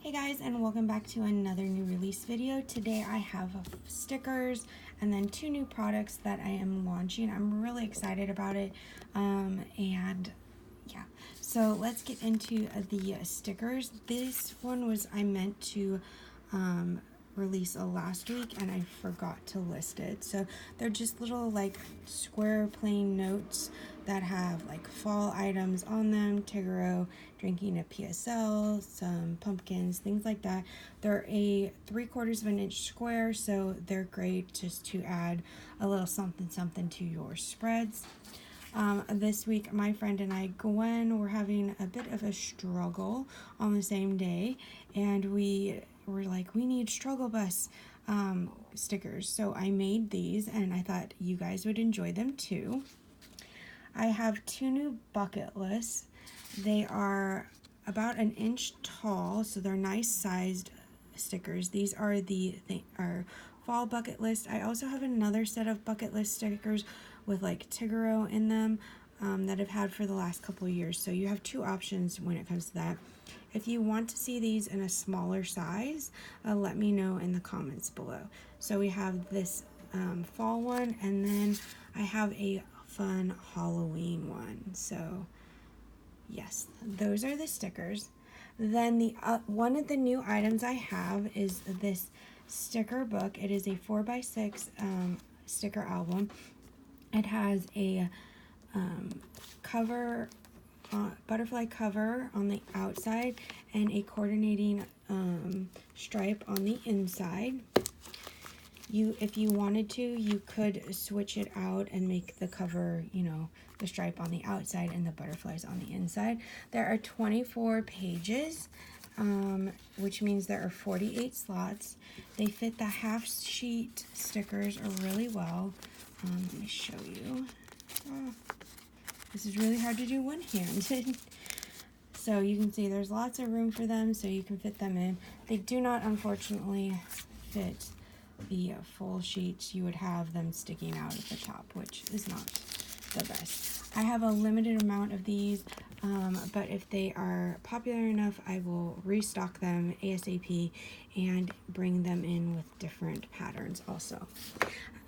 Hey guys, and welcome back to another new release video. Today I have stickers and then two new products that I am launching. I'm really excited about it. And yeah, so let's get into the stickers. This one was I meant to release last week and I forgot to list it. So they're just little like square plain notes that have like fall items on them, Tigaro drinking a PSL, some pumpkins, things like that. They're a 3/4 of an inch square, so they're great just to add a little something something to your spreads. This week, my friend and I, Gwen, were having a bit of a struggle on the same day, and we were like, we need struggle bus stickers. So I made these, and I thought you guys would enjoy them too. I have two new bucket lists. They are about an inch tall, so they're nice sized stickers. These are our fall bucket list. I also have another set of bucket list stickers with like Tigaro in them that I've had for the last couple of years. So you have two options when it comes to that. If you want to see these in a smaller size, let me know in the comments below. So we have this fall one, and then I have a fun Halloween one. So yes, those are the stickers. Then the one of the new items I have is this sticker book. It is a 4x6 sticker album. It has a cover, butterfly cover on the outside and a coordinating stripe on the inside. If you wanted to, you could switch it out and make the cover, the stripe on the outside and the butterflies on the inside. There are 24 pages, which means there are 48 slots. They fit the half sheet stickers really well. Let me show you. Oh, this is really hard to do one-handed. So you can see there's lots of room for them, so you can fit them in. They do not, unfortunately, fit the full sheets. You would have them sticking out at the top, which is not the best. I have a limited amount of these, but if they are popular enough, I will restock them ASAP and bring them in with different patterns also.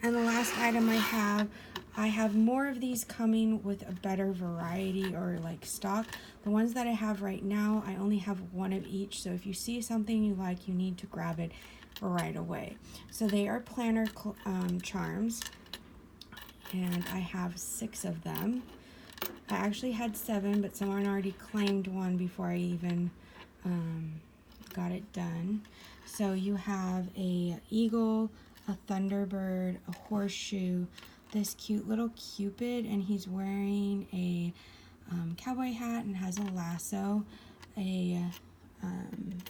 And the last item I have more of these coming with a better variety or like stock. The ones that I have right now, I only have one of each. So if you see something you like, you need to grab it right away. So they are planner charms, and I have 6 of them. I actually had 7, but someone already claimed one before I even got it done. So you have a eagle, a thunderbird, a horseshoe, this cute little cupid, and he's wearing a cowboy hat and has a lasso, a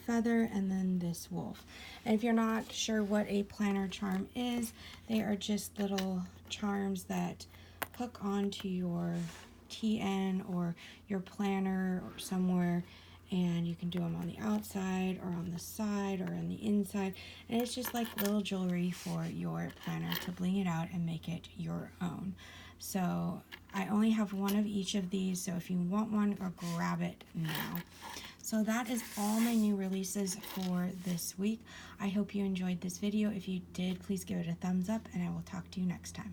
feather, and then this wolf. And if you're not sure what a planner charm is, they are just little charms that hook onto your TN or your planner or somewhere, and you can do them on the outside or on the side or on the inside, and it's just like little jewelry for your planner to bling it out and make it your own. So I only have one of each of these, so if you want one, or grab it now. So that is all my new releases for this week. I hope you enjoyed this video. If you did, please give it a thumbs up, and I will talk to you next time.